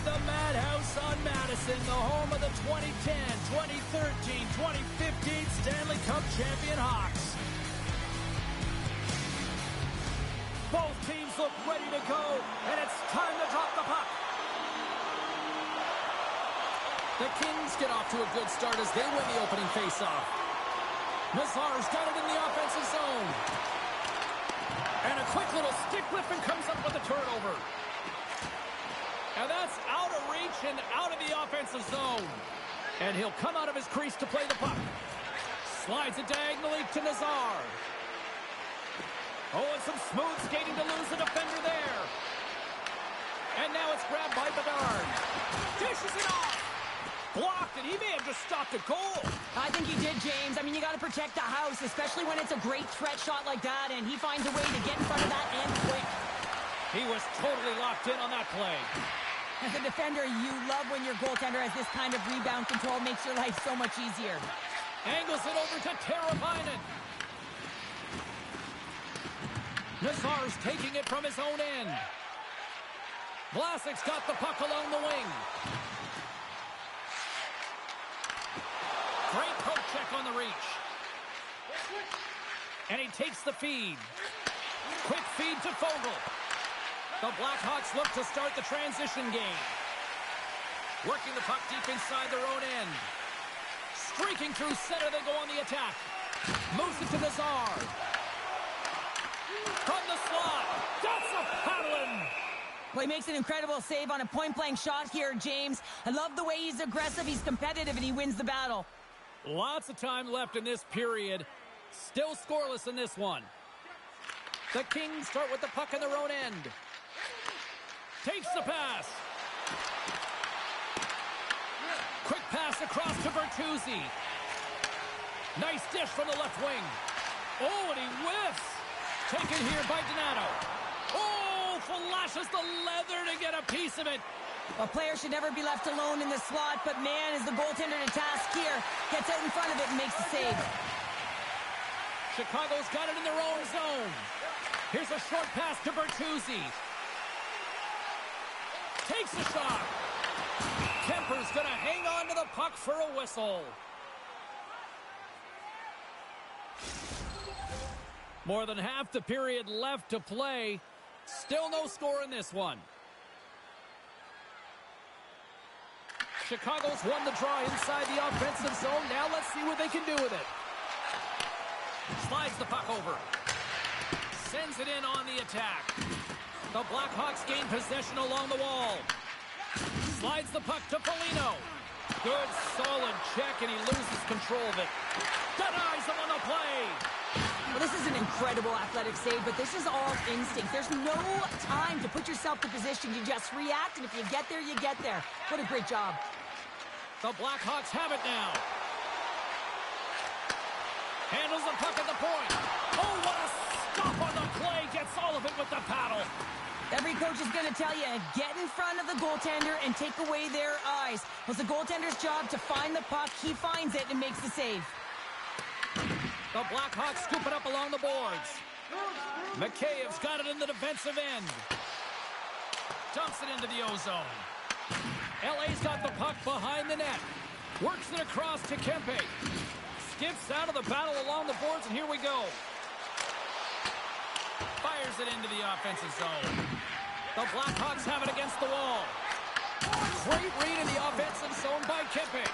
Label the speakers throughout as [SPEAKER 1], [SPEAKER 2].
[SPEAKER 1] inside the Madhouse on Madison, the home of the 2010, 2013, 2015 Stanley Cup champion Hawks. Both teams look ready to go, and it's time to drop the puck. The Kings get off to a good start as they win the opening faceoff. Nazar's got it in the offensive zone. And a quick little stick lift and comes up with a turnover. And that's out of reach and out of the offensive zone. And he'll come out of his crease to play the puck. Slides it diagonally to Nazar. Oh, and some smooth skating to lose the defender there. And now it's grabbed by Bedard. Dishes it off. Blocked, and he may have just stopped a goal.
[SPEAKER 2] I think he did, James. I mean, you got to protect the house, especially when it's a great threat shot like that, and he finds a way to get in front of that and quick.
[SPEAKER 1] He was totally locked in on that play.
[SPEAKER 2] As a defender, you love when your goaltender has this kind of rebound control. Makes your life so much easier.
[SPEAKER 1] Angles it over to Teravainen. Nazar's taking it from his own end. Vlasic's got the puck along the wing. Great poke check on the reach. And he takes the feed. Quick feed to Fogle. The Blackhawks look to start the transition game. Working the puck deep inside their own end. Streaking through center, they go on the attack. Moves it to Nazar. From the slot. That's a paddling.
[SPEAKER 2] Well, he makes an incredible save on a point-blank shot here, James. I love the way he's aggressive, he's competitive, and he wins the battle.
[SPEAKER 1] Lots of time left in this period. Still scoreless in this one. The Kings start with the puck in their own end. Takes the pass. Quick pass across to Bertuzzi. Nice dish from the left wing. Oh, and he whiffs. Taken here by Donato. Oh, flashes the leather to get a piece of it.
[SPEAKER 2] A player should never be left alone in the slot, but man, is the goaltender to task here. Gets out in front of it and makes the save.
[SPEAKER 1] Chicago's got it in their own zone. Here's a short pass to Bertuzzi. Takes a shot. Kemper's going to hang on to the puck for a whistle. More than half the period left to play. Still no score in this one. Chicago's won the draw inside the offensive zone. Now let's see what they can do with it. Slides the puck over. Sends it in on the attack. The Blackhawks gain possession along the wall. Slides the puck to Foligno. Good, solid check, and he loses control of it. Denies him on the play.
[SPEAKER 2] Well, this is an incredible athletic save, but this is all instinct. There's no time to put yourself in position. You just react, and if you get there, you get there. What a great job.
[SPEAKER 1] The Blackhawks have it now. Handles the puck at the point. Oh, what a stop on the play. Gets all of it with the paddle.
[SPEAKER 2] Every coach is going to tell you, get in front of the goaltender and take away their eyes. It's the goaltender's job to find the puck. He finds it and makes the save.
[SPEAKER 1] The Blackhawks scoop it up along the boards. Mikheyev's got it in the defensive end. Dumps it into the O-zone. LA's got the puck behind the net. Works it across to Kempe. Skips out of the battle along the boards, and here we go. Fires it into the offensive zone. The Blackhawks have it against the wall. Great read in the offensive zone by Kempe.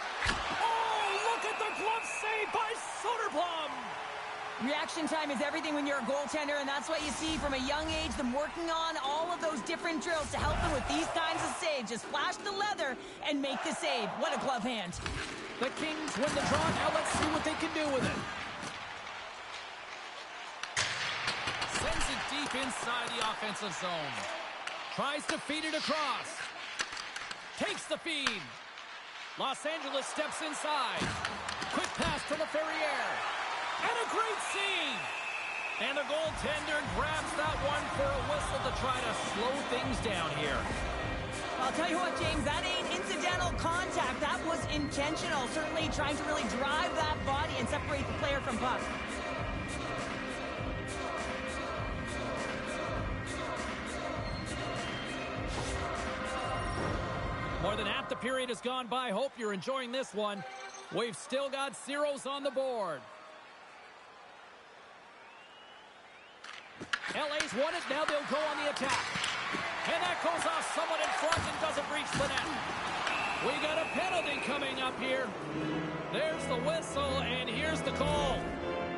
[SPEAKER 1] Oh, look at the glove save by Soderblom.
[SPEAKER 2] Reaction time is everything when you're a goaltender, and that's what you see from a young age, them working on all of those different drills to help them with these kinds of saves. Just flash the leather and make the save. What a glove hand.
[SPEAKER 1] The Kings win the draw. Now let's see what they can do with it. Sends it deep inside the offensive zone. Tries to feed it across. Takes the feed. Los Angeles steps inside. Quick pass to LaFerriere. And a great save. And the goaltender grabs that one for a whistle to try to slow things down here.
[SPEAKER 2] I'll tell you what, James, that ain't incidental contact. That was intentional. Certainly trying to really drive that body and separate the player from puck.
[SPEAKER 1] half the period has gone by. Hope you're enjoying this one. We've still got zeros on the board. LA's won it. Now they'll go on the attack. And that goes off someone in front and doesn't reach the net. We got a penalty coming up here. There's the whistle, and here's the call.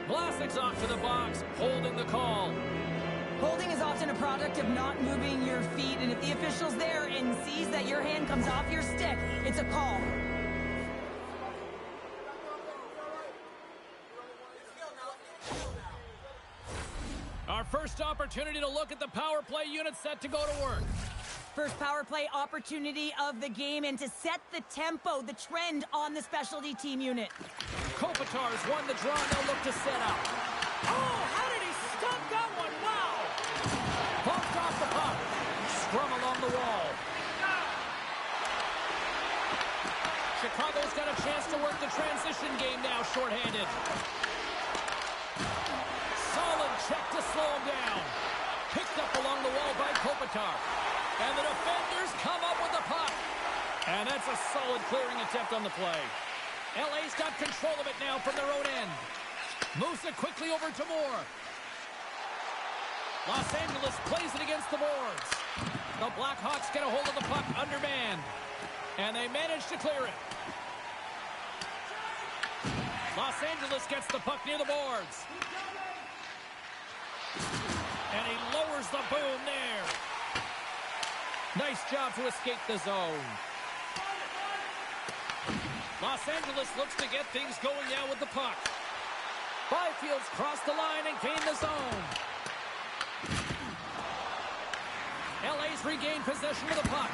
[SPEAKER 1] Vlasic's off to the box, holding the call.
[SPEAKER 2] Holding is often a product of not moving your feet, and if the official's there and sees that your hand comes off your stick, it's a call.
[SPEAKER 1] Our first opportunity to look at the power play unit set to go to work.
[SPEAKER 2] First power play opportunity of the game, and to set the tempo, the trend on the specialty team unit.
[SPEAKER 1] Kopitar's won the draw, and they'll look to set up. Oh, how did he stop that one? Wow! Bumped off the puck. Scrum along the wall. Chicago's got a chance to work the transition game now, shorthanded. Solid check to slow him down. Picked up along the wall by Kopitar. And the defenders come up with the puck. And that's a solid clearing attempt on the play. LA's got control of it now from their own end. Moves it quickly over to Moore. Los Angeles plays it against the boards. The Blackhawks get a hold of the puck undermanned. And they manage to clear it. Los Angeles gets the puck near the boards. And he lowers the boom there. Nice job to escape the zone. Los Angeles looks to get things going now with the puck. Byfield's crossed the line and gained the zone. LA's regained possession of the puck.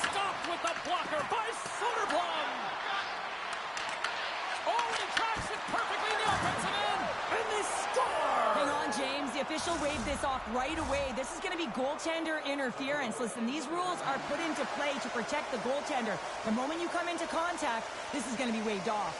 [SPEAKER 1] Stopped with the blocker by Soderblom. Oh, he tracks it perfectly in the offensive end. And they score!
[SPEAKER 2] Hang on, James. The official waved this off right away. This is going to be goaltender interference. Listen, these rules are put into play to protect the goaltender. The moment you come into contact, this is going to be waved off.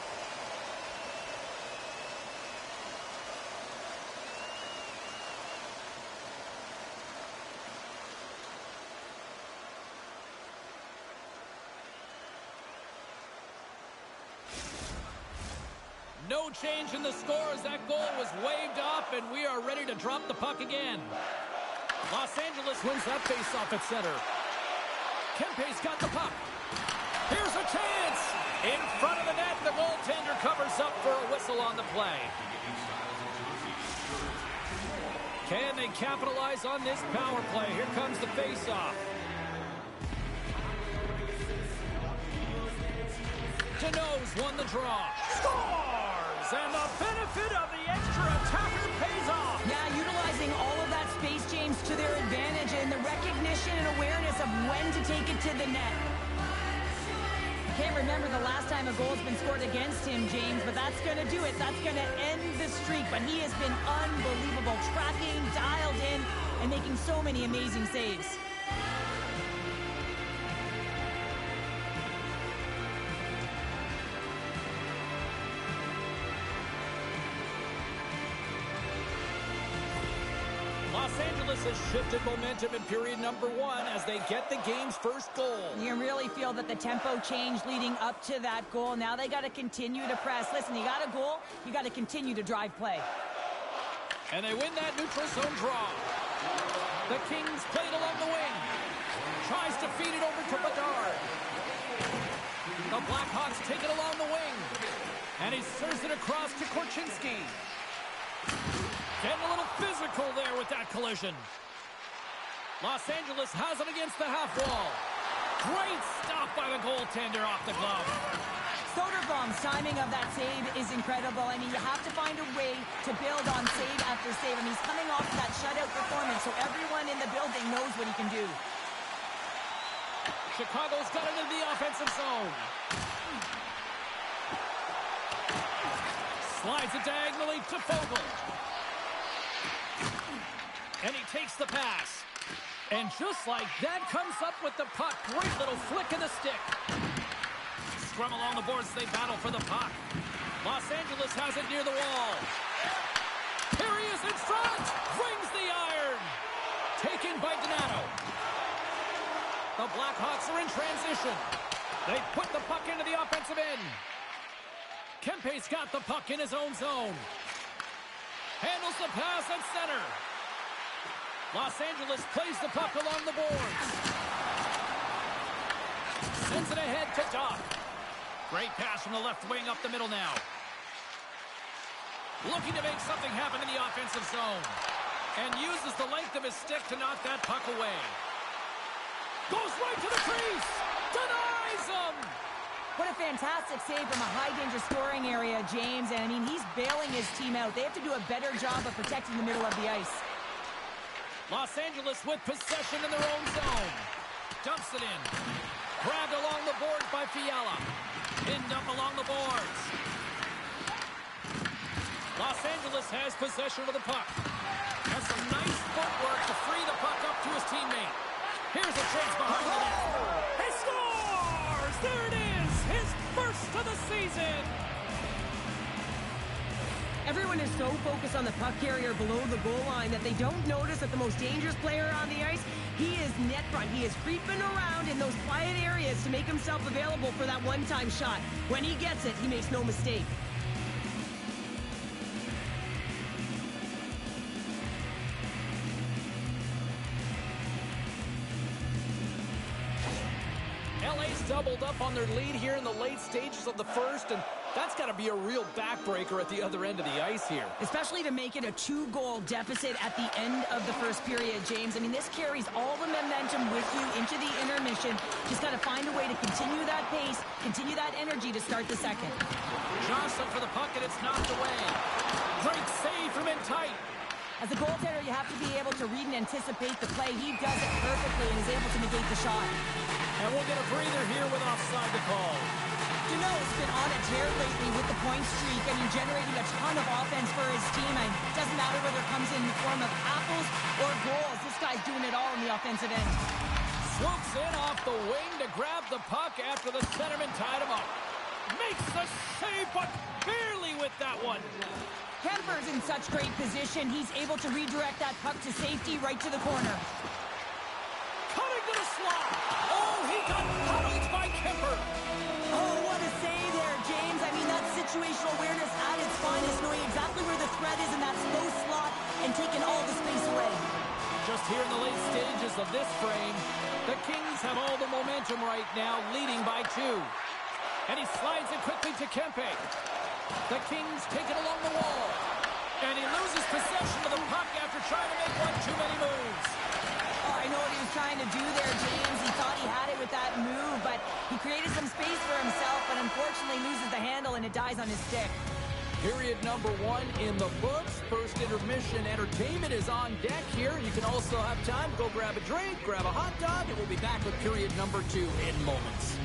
[SPEAKER 1] No change in the score as that goal was waved off, and we are ready to drop the puck again. Los Angeles wins that faceoff at center. Kempe's got the puck. Here's a chance! In front of the net, the goaltender covers up for a whistle on the play. Can they capitalize on this power play? Here comes the faceoff. Deneau's won the draw. Scores! And the benefit of the extra attacker pays off.
[SPEAKER 2] Yeah, utilizing all of that space, James, to their advantage and the recognition and awareness of when to take it to the net. Can't remember the last time a goal's been scored against him, James, but that's going to do it. That's going to end the streak, but he has been unbelievable, tracking, dialed in, and making so many amazing saves.
[SPEAKER 1] Los Angeles has shifted momentum in period number 1 as they get the game's first goal.
[SPEAKER 2] You can really feel that the tempo changed leading up to that goal. Now they got to continue to press. Listen, you got a goal, you got to continue to drive play.
[SPEAKER 1] And they win that neutral zone draw. The Kings played along the wing. Tries to feed it over to Bedard. The Blackhawks take it along the wing. And he serves it across to Korchinski. Getting a little physical there with that collision. Los Angeles has it against the half wall. Great stop by the goaltender off the glove.
[SPEAKER 2] Soderblom's timing of that save is incredible. I mean, you have to find a way to build on save after save. I mean, he's coming off that shutout performance, so everyone in the building knows what he can do.
[SPEAKER 1] Chicago's got it in the offensive zone. Slides it diagonally to Fogle. And he takes the pass. And just like that, comes up with the puck. Great little flick of the stick. Scrum along the boards, they battle for the puck. Los Angeles has it near the wall. Here he is in front. Rings the iron. Taken by Donato. The Blackhawks are in transition. They put the puck into the offensive end. Kempe's got the puck in his own zone. Handles the pass at center. Los Angeles plays the puck along the boards. Sends it ahead to Doc. Great pass from the left wing up the middle now. Looking to make something happen in the offensive zone. And uses the length of his stick to knock that puck away. Goes right to the crease. Denies him.
[SPEAKER 2] What a fantastic save from a high-danger scoring area, James. And, I mean, he's bailing his team out. They have to do a better job of protecting the middle of the ice.
[SPEAKER 1] Los Angeles with possession in their own zone. Dumps it in. Grabbed along the board by Fiala. Pinned up along the boards. Los Angeles has possession of the puck. Has some nice footwork to free the puck up to his teammate. Here's a chance behind the net. He scores! There it is! His first of the season!
[SPEAKER 2] Everyone is so focused on the puck carrier below the goal line that they don't notice that the most dangerous player on the ice, he is net front. He is creeping around in those quiet areas to make himself available for that one-time shot. When he gets it, he makes no mistake.
[SPEAKER 1] LA's doubled up on their lead here in the late stages of the first, and that's got to be a real backbreaker at the other end of the ice here.
[SPEAKER 2] Especially to make it a 2-goal deficit at the end of the first period, James. I mean, this carries all the momentum with you into the intermission. Just got to find a way to continue that pace, continue that energy to start the second.
[SPEAKER 1] Johnson for the puck, and it's knocked away. Great save from in tight.
[SPEAKER 2] As a goaltender, you have to be able to read and anticipate the play. He does it perfectly and is able to negate the shot.
[SPEAKER 1] And we'll get a breather here with offside to call.
[SPEAKER 2] You know, it's been on a tear lately with the point streak. I mean, generating a ton of offense for his team. And it doesn't matter whether it comes in the form of apples or goals. This guy's doing it all on the offensive end.
[SPEAKER 1] Swoops in off the wing to grab the puck after the centerman tied him up. Makes the save, but barely with that one.
[SPEAKER 2] Kemper's in such great position. He's able to redirect that puck to safety right to the corner.
[SPEAKER 1] Cutting to the slot. Oh, he got puddled by Kemper.
[SPEAKER 2] Oh, what a save there, James. I mean, that's situational awareness at its finest, knowing exactly where the threat is in that slow slot and taking all the space away.
[SPEAKER 1] Just here in the late stages of this frame, the Kings have all the momentum right now, leading by 2. And he slides it quickly to Kempe. The Kings take it along the wall. And he loses possession of the puck after trying to make one too many moves.
[SPEAKER 2] Oh, I know what he was trying to do there, James. He thought he had it with that move, but he created some space for himself, but unfortunately loses the handle and it dies on his stick.
[SPEAKER 1] Period number 1 in the books. First intermission entertainment is on deck here. You can also have time to go grab a drink, grab a hot dog, and we'll be back with period number 2 in moments.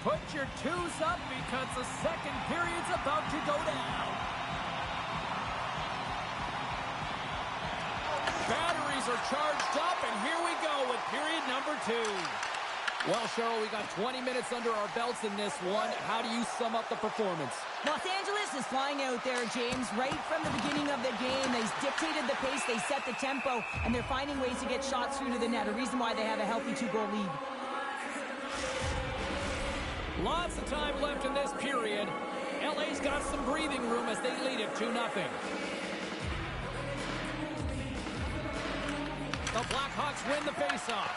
[SPEAKER 1] Put your 2s up because the second period's about to go down. Batteries are charged up, and here we go with period number 2. Well, Cheryl, we got 20 minutes under our belts in this one. How do you sum up the performance?
[SPEAKER 2] Los Angeles is flying out there, James. Right from the beginning of the game, they dictated the pace, they set the tempo, and they're finding ways to get shots through to the net, a reason why they have a healthy 2-goal lead.
[SPEAKER 1] Lots of time left in this period. LA's got some breathing room as they lead it 2-0. The Blackhawks win the faceoff.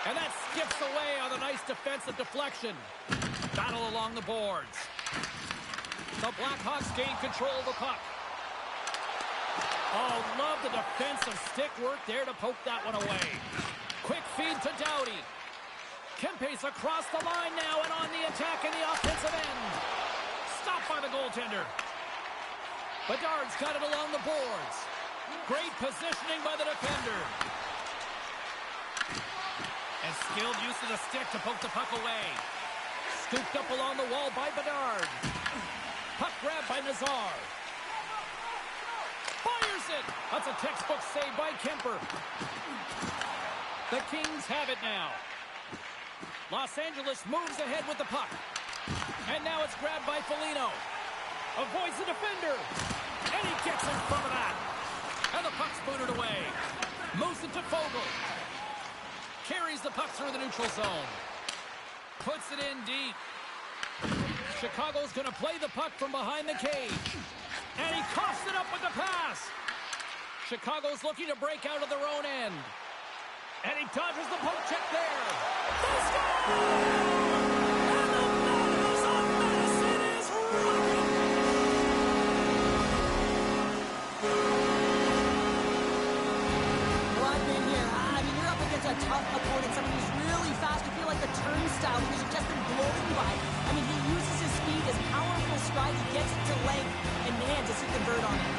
[SPEAKER 1] And that skips away on a nice defensive deflection. Battle along the boards. The Blackhawks gain control of the puck. Oh, love the defensive stick work there to poke that one away. Quick feed to Doughty. Kempe's across the line now and on the attack in the offensive end. Stopped by the goaltender. Bedard's got it along the boards. Great positioning by the defender. And skilled use of the stick to poke the puck away. Scooped up along the wall by Bedard. Puck grab by Nazar. Fires it. That's a textbook save by Kemper. The Kings have it now. Los Angeles moves ahead with the puck. And now it's grabbed by Foligno. Avoids the defender. And he gets in front of that. And the puck's booted away. Moves it to Fogle. Carries the puck through the neutral zone. Puts it in deep. Chicago's going to play the puck from behind the cage. And he coughs it up with the pass. Chicago's looking to break out of their own end. And he dodges the poke check there. They score! And the Madhouse on Madison is rocking!
[SPEAKER 2] Well, I've been here. I mean, you're up against a tough opponent, someone who's really fast. You feel like the turnstile because you've just been blown by. I mean, he uses his speed, his powerful stride, he gets it to length, and man, does he convert on it.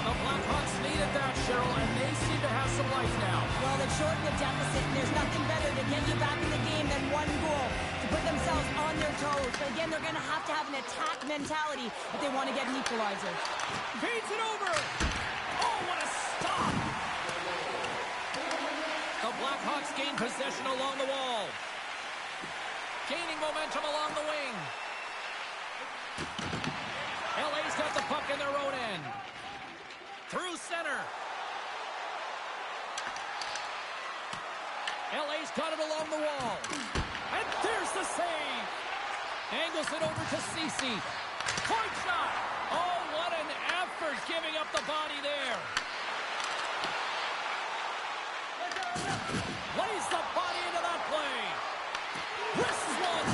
[SPEAKER 1] The Blackhawks needed that, Cheryl, and they seem to have some life now.
[SPEAKER 2] Well, they've shortened the deficit, and there's nothing better to get you back in the game than one goal to put themselves on their toes. But again, they're going to have an attack mentality if they want to get an equalizer.
[SPEAKER 1] Feeds it over. Oh, what a stop. The Blackhawks gain possession along the wall. Gaining momentum along the wing. LA's got the puck in their own end. Through center. LA's got it along the wall. And there's the save. Angles it over to Ceci. Point shot. Oh, what an effort giving up the body there. Lays the body into that play. Wrists one.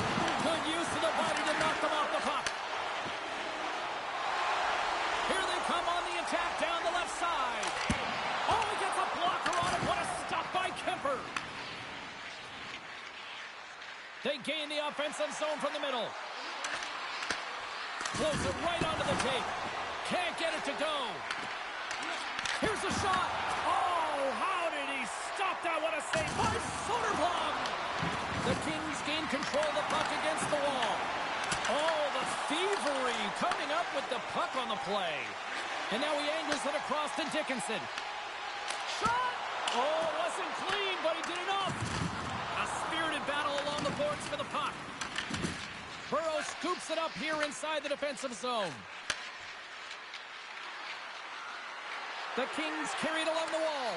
[SPEAKER 1] Good use of the body to knock them off the puck. Here they come on the attack down the left side. Oh, he gets a blocker on it. What a stop by Kemper. They gain the offensive zone from the middle. Floats it right onto the tape. Can't get it to go. Here's the shot. Oh, how did he stop that? What a save by Soderblom. The Kings gain control of the puck against the wall. Oh, the thievery coming up with the puck on the play. And now he angles it across to Dickinson. Shot! Oh, wasn't clean, but he did enough. A spirited battle along the boards for the puck. Burrow scoops it up here inside the defensive zone. The Kings carry it along the wall.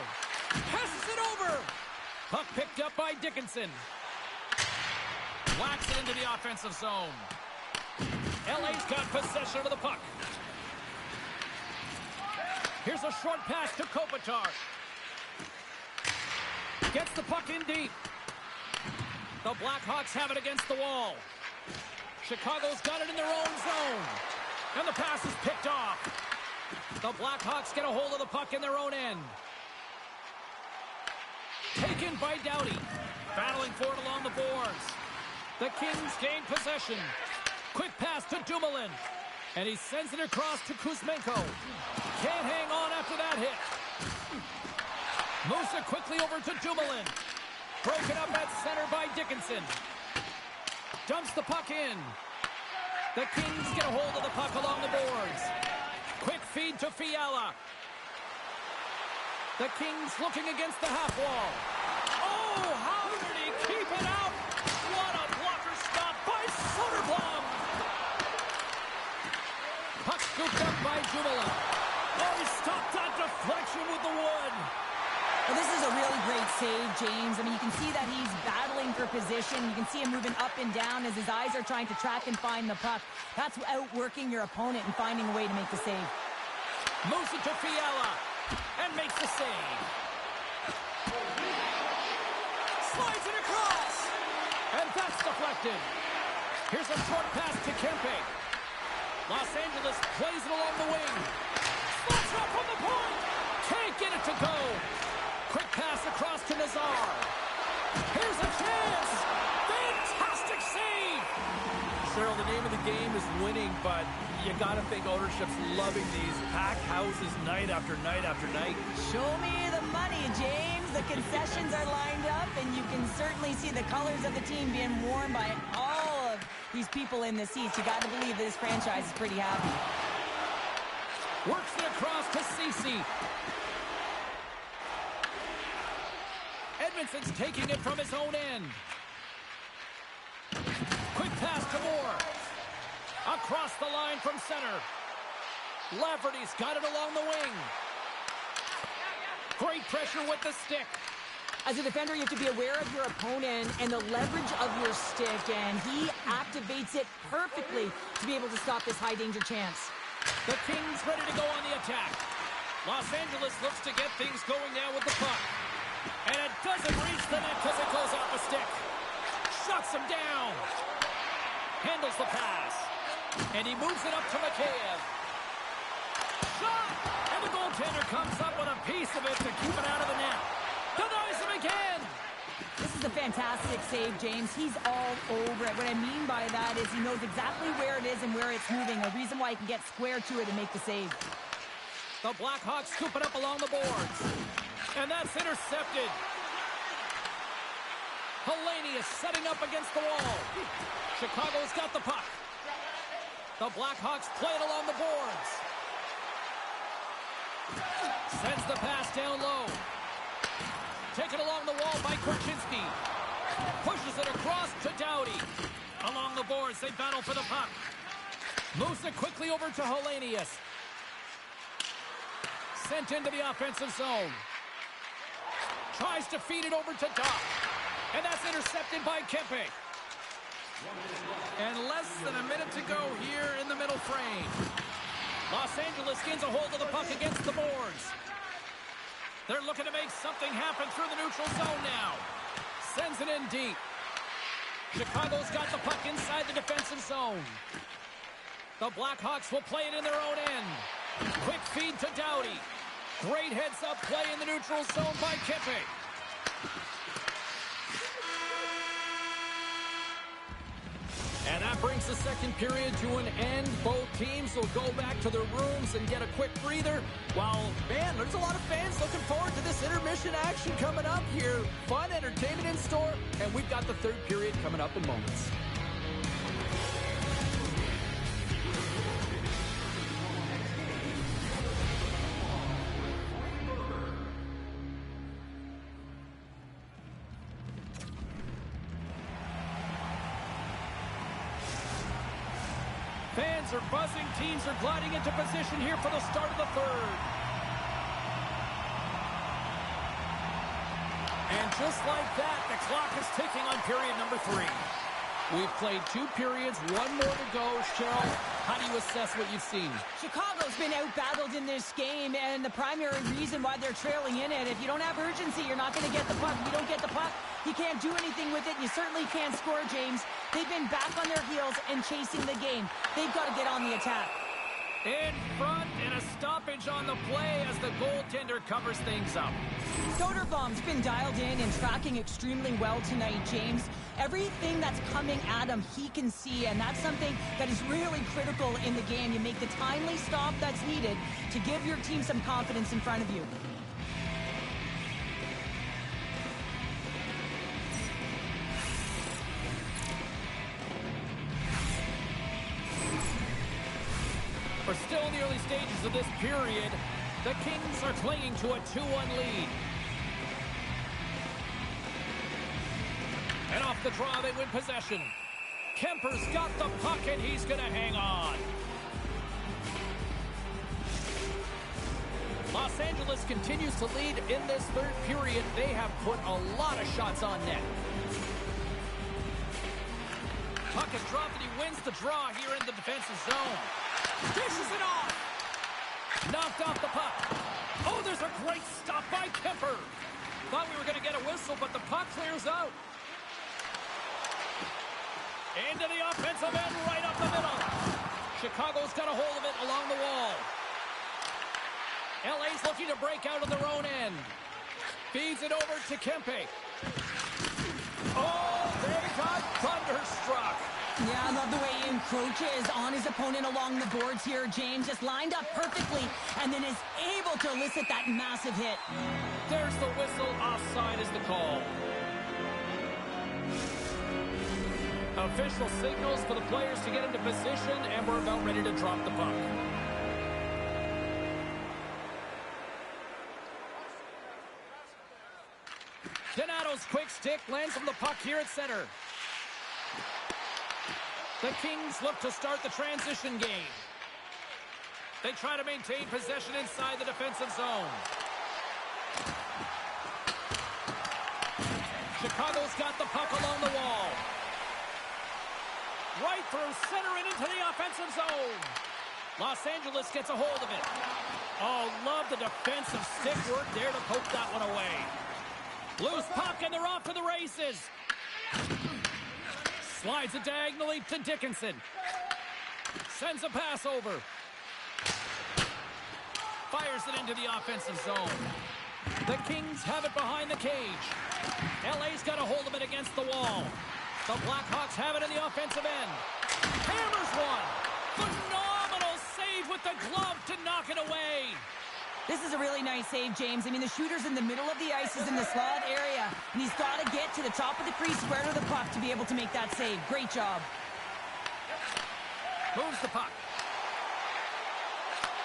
[SPEAKER 1] Passes it over. Puck picked up by Dickinson. Whacks it into the offensive zone. LA's got possession of the puck. Here's a short pass to Kopitar. Gets the puck in deep. The Blackhawks have it against the wall. Chicago's got it in their own zone. And the pass is picked off. The Blackhawks get a hold of the puck in their own end. Taken by Doughty. Battling for it along the boards. The Kings gain possession. Quick pass to Dumoulin. And he sends it across to Kuzmenko. Can't hang on after that hit. Moves it quickly over to Dumoulin. Broken up at center by Dickinson. Dumps the puck in. The Kings get a hold of the puck along the boards. Quick feed to Fiala. The Kings looking against the half wall. Oh, how did he keep it out? What a blocker stop by Soderblom. Puck scooped up by Dumoulin. Oh, he stopped that deflection with the wood.
[SPEAKER 2] Well, this is a really great save, James. I mean, you can see that he's battling for position. You can see him moving up and down as his eyes are trying to track and find the puck. That's outworking your opponent and finding a way to make the save.
[SPEAKER 1] Moves it to Fiala and makes the save. Slides it across. And that's deflected. Here's a short pass to Kempe. Los Angeles plays it along the wing. Slots up from the point. Can't get it to go. Quick pass across to Nazar. Here's a chance. Fantastic save.
[SPEAKER 3] Cheryl, the name of the game is winning, but you got to think ownership's loving these packed houses night after night after night.
[SPEAKER 2] Show me the money, James. The concessions are lined up, and you can certainly see the colors of the team being worn by all of these people in the seats. You got to believe this franchise is pretty happy.
[SPEAKER 1] Works it across to Cece. Edmondson's taking it from his own end. Quick pass to Moore. Across the line from center. Lafferty's got it along the wing. Great pressure with the stick.
[SPEAKER 2] As a defender, you have to be aware of your opponent and the leverage of your stick, and he activates it perfectly to be able to stop this high-danger chance.
[SPEAKER 1] The Kings ready to go on the attack. Los Angeles looks to get things going now with the puck. And it doesn't reach the net because it goes off a stick. Shuts him down. Handles the pass. And he moves it up to Mikheyev. Shot! And the goaltender comes up with a piece of it to keep it out of the net. Denies him again!
[SPEAKER 2] This is a fantastic save, James. He's all over it. What I mean by that is he knows exactly where it is and where it's moving. A reason why he can get square to it and make the save.
[SPEAKER 1] The Blackhawks scoop it up along the boards. And that's intercepted. Helene is setting up against the wall. Chicago's got the puck. The Blackhawks play it along the boards. Sends the pass down low. Taken along the wall by Korchinski. Pushes it across to Doughty. Along the boards, they battle for the puck. Moves it quickly over to Helenius. Sent into the offensive zone. Tries to feed it over to Doc. And that's intercepted by Kempe. And less than a minute to go here in the middle frame. Los Angeles gains a hold of the puck against the boards. They're looking to make something happen through the neutral zone now. Sends it in deep. Chicago's got the puck inside the defensive zone. The Blackhawks will play it in their own end. Quick feed to Doughty. Great heads-up play in the neutral zone by Kempe. And that brings the second period to an end. Both teams will go back to their rooms and get a quick breather. While, man, there's a lot of fans looking forward to this intermission action coming up here. Fun entertainment in store, and we've got the third period coming up in moments. Fans are buzzing. Teams are gliding into position here for the start of the third. And just like that, the clock is ticking on period number 3. We've played 2 periods, 1 more to go. Cheryl, how do you assess what you've seen?
[SPEAKER 2] Chicago's been out-battled in this game, and the primary reason why they're trailing in it, if you don't have urgency, you're not going to get the puck. If you don't get the puck, you can't do anything with it. You certainly can't score, James. They've been back on their heels and chasing the game. They've got to get on the attack.
[SPEAKER 1] In front and a stoppage on the play as the goaltender covers things up.
[SPEAKER 2] Soderblom's been dialed in and tracking extremely well tonight, James. Everything that's coming at him, he can see, and that's something that is really critical in the game. You make the timely stop that's needed to give your team some confidence in front of you.
[SPEAKER 1] We're still in the early stages of this period. The Kings are clinging to a 2-1 lead. And off the draw, they win possession. Kemper's got the puck, and he's going to hang on. Los Angeles continues to lead in this third period. They have put a lot of shots on net. Puck is dropped, and he wins the draw here in the defensive zone. Dishes it off. Knocked off the puck. Oh, there's a great stop by Kemper. Thought we were going to get a whistle, but the puck clears out. Into the offensive end, right up the middle. Chicago's got a hold of it along the wall. LA's looking to break out of their own end. Feeds it over to Kempe. Oh, they got thunderstruck.
[SPEAKER 2] Yeah, I love the way he encroaches on his opponent along the boards here, James. Just lined up perfectly and then is able to elicit that massive hit.
[SPEAKER 1] There's the whistle. Offside is the call. Official signals for the players to get into position, and we're about ready to drop the puck. Donato's quick stick lands from the puck here at center. The Kings look to start the transition game. They try to maintain possession inside the defensive zone. Chicago's got the puck along the wall. Right through center and into the offensive zone. Los Angeles gets a hold of it. Oh, love the defensive stick work there to poke that one away. Loose puck, and they're off to the races. Slides it diagonally to Dickinson. Sends a pass over. Fires it into the offensive zone. The Kings have it behind the cage. LA's got a hold of it against the wall. The Blackhawks have it in the offensive end. Hammers one. Phenomenal save with the glove to knock it away.
[SPEAKER 2] This is a really nice save, James. I mean, the shooter's in the middle of the ice, is in the slot area, and he's got to get to the top of the crease square to the puck to be able to make that save. Great job.
[SPEAKER 1] Moves the puck.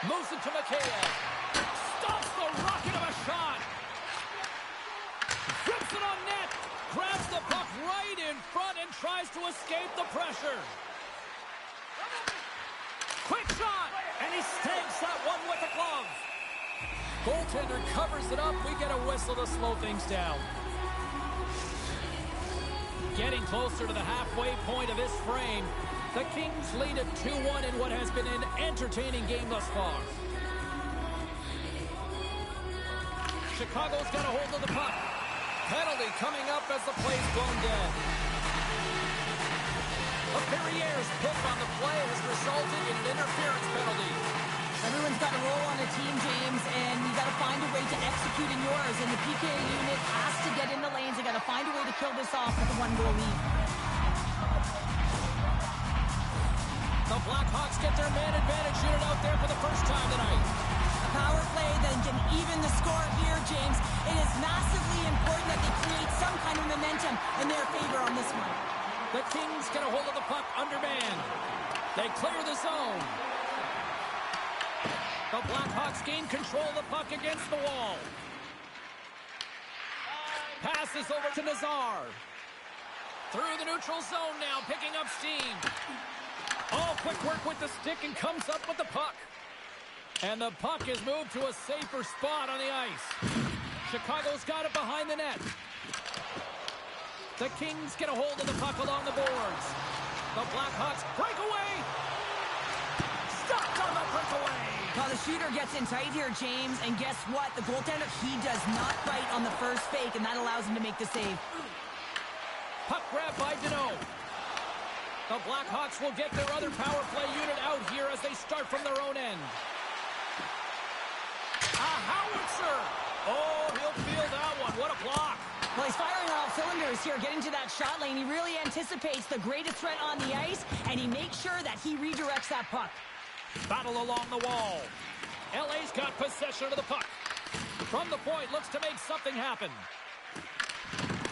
[SPEAKER 1] Moves it to Mikheyev. Stops the rocket of a shot. Flips it on net. Grabs the puck right in front and tries to escape the pressure. Quick shot. And he stamps that one with the glove. Goaltender covers it up. We get a whistle to slow things down. Getting closer to the halfway point of this frame. The Kings lead at 2-1 in what has been an entertaining game thus far. Chicago's got a hold of the puck. Penalty coming up as the play's blown dead. A Perrier's pick on the play has resulted in an interference penalty.
[SPEAKER 2] Everyone's got a role on a team, James, and you got to find a way to execute in yours. And the PK unit has to get in the lanes. They got to find a way to kill this off with a one-goal lead.
[SPEAKER 1] The Blackhawks get their man advantage unit out there for the first time tonight.
[SPEAKER 2] A power play that can even the score here, James. It is massively important that they create some kind of momentum in their favor on this one.
[SPEAKER 1] The Kings get a hold of the puck undermanned. They clear the zone. The Blackhawks gain control of the puck against the wall. Passes over to Nazar. Through the neutral zone now, picking up steam. Oh, quick work with the stick and comes up with the puck. And the puck is moved to a safer spot on the ice. Chicago's got it behind the net. The Kings get a hold of the puck along the boards. The Blackhawks break away. Stopped on the breakaway.
[SPEAKER 2] Well, the shooter gets in tight here, James, and guess what? The goaltender, he does not bite on the first fake, and that allows him to make the save.
[SPEAKER 1] Puck grab by Deneau. The Blackhawks will get their other power play unit out here as they start from their own end. A howitzer! Oh, he'll feel that one. What a block.
[SPEAKER 2] Well, he's firing on all cylinders here, getting to that shot lane. He really anticipates the greatest threat on the ice, and he makes sure that he redirects that puck.
[SPEAKER 1] Battle along the wall. LA's got possession of the puck. From the point, looks to make something happen.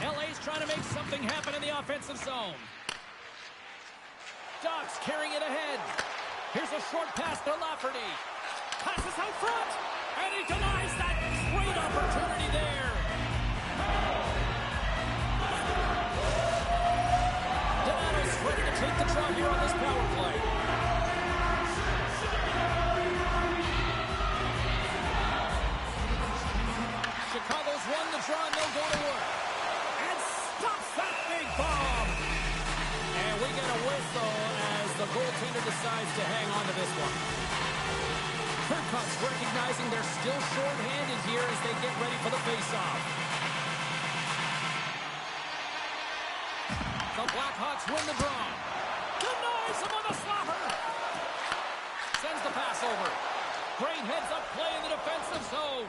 [SPEAKER 1] LA's trying to make something happen in the offensive zone. Ducks carrying it ahead. Here's a short pass to Lafferty. Passes out front, and he denies that great opportunity there. Donato's ready to take the draw here on this power play. Chicago's won the draw, and they'll go to work. And stops that big bomb. And we get a whistle as the goaltender decides to hang on to this one. Kirkup's recognizing they're still short-handed here as they get ready for the face-off. The Blackhawks win the draw. Denies him on the slapper. Sends the pass over. Great heads-up play in the defensive zone.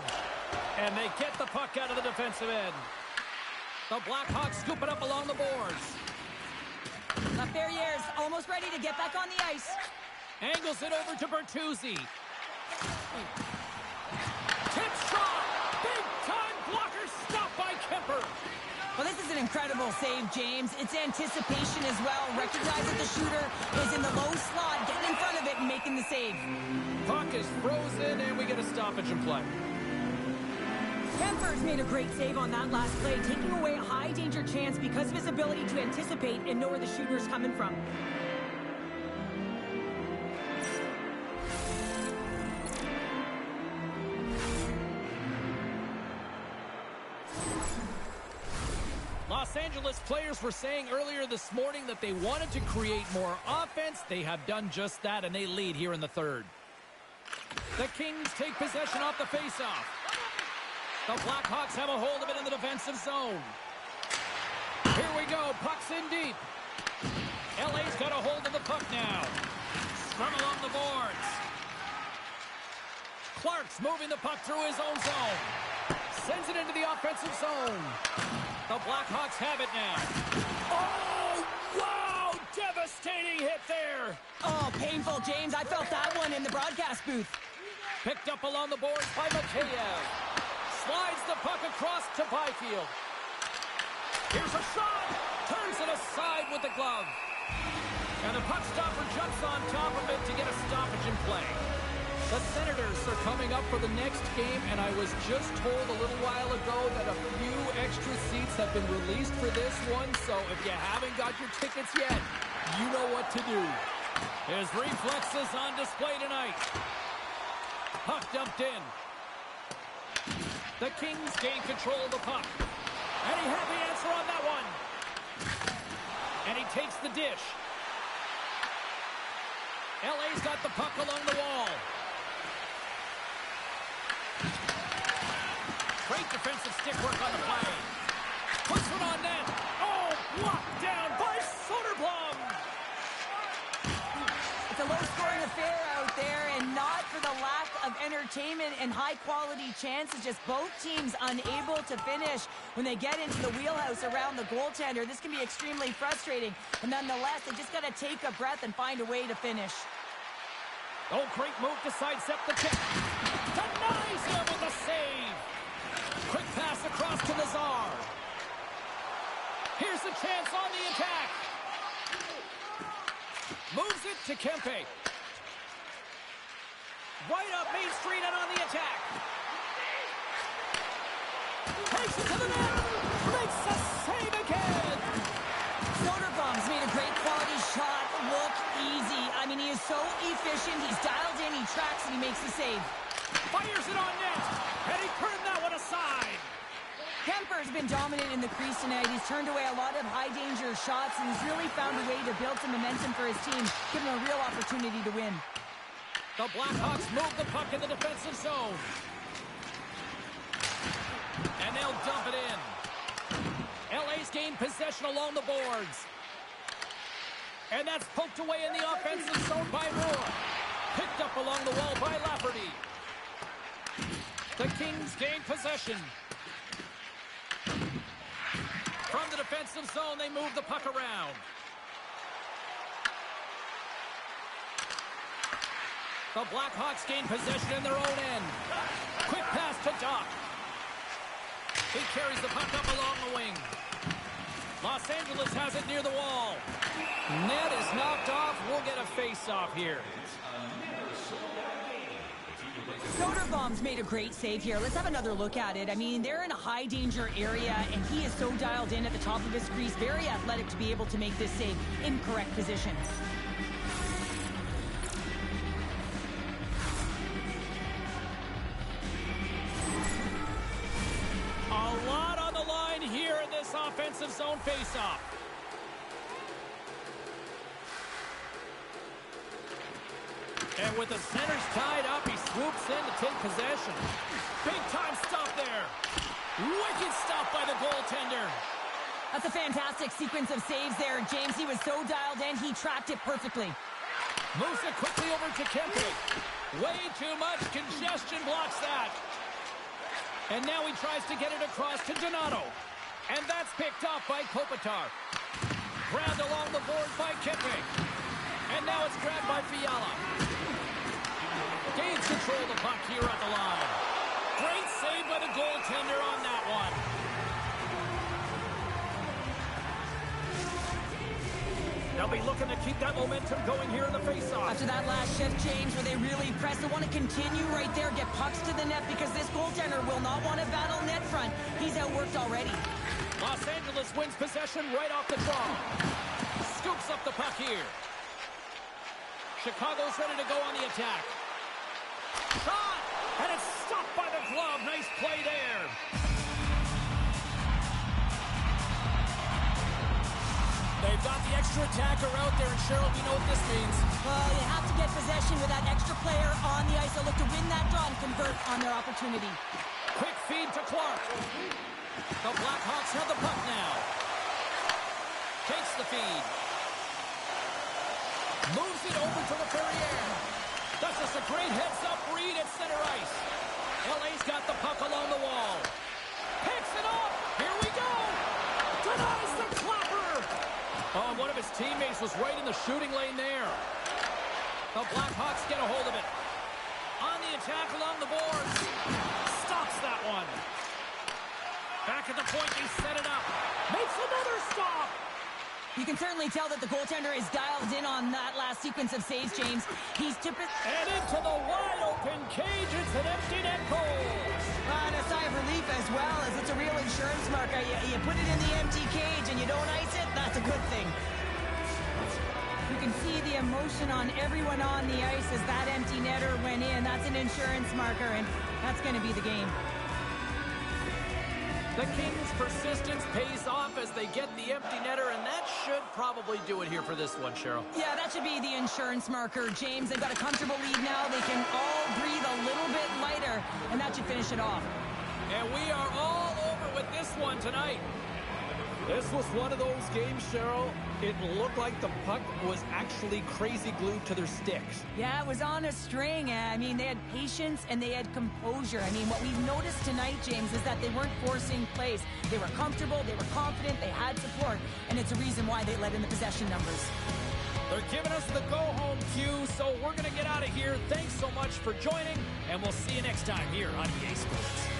[SPEAKER 1] And they get the puck out of the defensive end. The Blackhawks scoop it up along the boards.
[SPEAKER 2] Laferriere's almost ready to get back on the ice.
[SPEAKER 1] Angles it over to Bertuzzi. Tip shot! Big-time blocker stopped by Kemper.
[SPEAKER 2] Well, this is an incredible save, James. It's anticipation as well. Recognize that the shooter is in the low slot, getting in front of it and making the save.
[SPEAKER 1] Puck is frozen, and we get a stoppage in play.
[SPEAKER 2] Kemper's made a great save on that last play, taking away a high-danger chance because of his ability to anticipate and know where the shooter's coming from.
[SPEAKER 1] Los Angeles players were saying earlier this morning that they wanted to create more offense. They have done just that, and they lead here in the third. The Kings take possession off the faceoff. The Blackhawks have a hold of it in the defensive zone. Here we go. Puck's in deep. LA's got a hold of the puck now. Scrum along the boards. Clark's moving the puck through his own zone. Sends it into the offensive zone. The Blackhawks have it now. Oh, wow! Devastating hit there.
[SPEAKER 2] Oh, painful, James. I felt that one in the broadcast booth.
[SPEAKER 1] Picked up along the boards by Mikheyev. Slides the puck across to Byfield. Here's a shot. Turns it aside with the glove. And the puck stopper jumps on top of it to get a stoppage in play. The Senators are coming up for the next game, and I was just told a little while ago that a few extra seats have been released for this one, so if you haven't got your tickets yet, you know what to do. His reflexes on display tonight. Puck dumped in. The Kings gain control of the puck. And he had the answer on that one. And he takes the dish. LA's got the puck along the wall. Great defensive stick work on the play. Puts one on net. Oh, blocked down by Soderblom.
[SPEAKER 2] It's a low-scoring affair out there, and not for the lack of entertainment and high-quality chances. Just both teams unable to finish when they get into the wheelhouse around the goaltender. This can be extremely frustrating, and nonetheless, they just got to take a breath and find a way to finish.
[SPEAKER 1] Oh, great move to sidestep the kick. Denies him with a save. Quick pass across to Nazar. Here's a chance on the attack. Moves it to Kempe. Right up Main Street and on the attack. Takes it to the net. Makes a save again.
[SPEAKER 2] Soderblom's made a great quality shot look easy. I mean, he is so efficient. He's dialed in, he tracks, and he makes the save.
[SPEAKER 1] Fires it on net. And he turned that one aside.
[SPEAKER 2] Kemper's been dominant in the crease tonight. He's turned away a lot of high-danger shots, and he's really found a way to build some momentum for his team, giving him a real opportunity to win.
[SPEAKER 1] The Blackhawks move the puck in the defensive zone. And they'll dump it in. LA's gained possession along the boards. And that's poked away in the offensive zone by Moore. Picked up along the wall by Lafferty. The Kings gain possession. From the defensive zone, they move the puck around. The Blackhawks gain possession in their own end. Quick pass to Doc. He carries the puck up along the wing. Los Angeles has it near the wall. Net is knocked off. We'll get a face-off here.
[SPEAKER 2] Soderblom's made a great save here. Let's have another look at it. I mean, they're in a high-danger area, and he is so dialed in at the top of his crease. Very athletic to be able to make this save in correct position.
[SPEAKER 1] A lot on the line here in this offensive zone face-off. And with the centers tied up, he swoops in to take possession. Big-time stop there. Wicked stop by the goaltender.
[SPEAKER 2] That's a fantastic sequence of saves there, James. He was so dialed in, he tracked it perfectly.
[SPEAKER 1] Moves it quickly over to Kempe. Way too much congestion blocks that. And now he tries to get it across to Donato. And that's picked up by Kopitar. Grabbed along the board by Kempe. And now it's grabbed by Fiala. Gains control of the puck here at the line. Great save by the goaltender on that one. They'll be looking to keep that momentum going here in the faceoff.
[SPEAKER 2] After that last shift, James, where they really press, they want to continue right there, get pucks to the net, because this goaltender will not want to battle net front. He's outworked already.
[SPEAKER 1] Los Angeles wins possession right off the draw. Scoops up the puck here. Chicago's ready to go on the attack. Shot! And it's stopped by the glove. Nice play there. They've got the extra attacker out there, and Cheryl, we know what this means.
[SPEAKER 2] Well, you have to get possession with that extra player on the ice. They'll look to win that draw and convert on their opportunity.
[SPEAKER 1] Quick feed to Clark. The Blackhawks have the puck now. Takes the feed. Moves it over to the Ferrier. That's just a great heads-up read at center ice. LA's got the puck along the wall. Picks it up. Here we go. Denies the clapper. Oh, one of his teammates was right in the shooting lane there. The Blackhawks get a hold of it. On the attack along the boards. Stops that one. Back at the point, they set it up. Makes another stop.
[SPEAKER 2] You can certainly tell that the goaltender is dialed in on that last sequence of saves, James. He's
[SPEAKER 1] And into the wide-open cage. It's an empty net goal.
[SPEAKER 2] And a sigh of relief as well, as it's a real insurance marker. You put it in the empty cage and you don't ice it, that's a good thing. You can see the emotion on everyone on the ice as that empty netter went in. That's an insurance marker, and that's going to be the game.
[SPEAKER 1] The Kings' persistence pays off as they get the empty netter, and that should probably do it here for this one, Cheryl.
[SPEAKER 2] Yeah, that should be the insurance marker, James. They've got a comfortable lead now. They can all breathe a little bit lighter, and that should finish it off.
[SPEAKER 1] And we are all over with this one tonight.
[SPEAKER 3] This was one of those games, Cheryl. It looked like the puck was actually crazy glued to their sticks.
[SPEAKER 2] Yeah, it was on a string. I mean, they had patience and they had composure. I mean, what we've noticed tonight, James, is that they weren't forcing plays. They were comfortable, they were confident, they had support, and it's a reason why they led in the possession numbers.
[SPEAKER 1] They're giving us the go-home cue, so we're going to get out of here. Thanks so much for joining, and we'll see you next time here on EA Sports.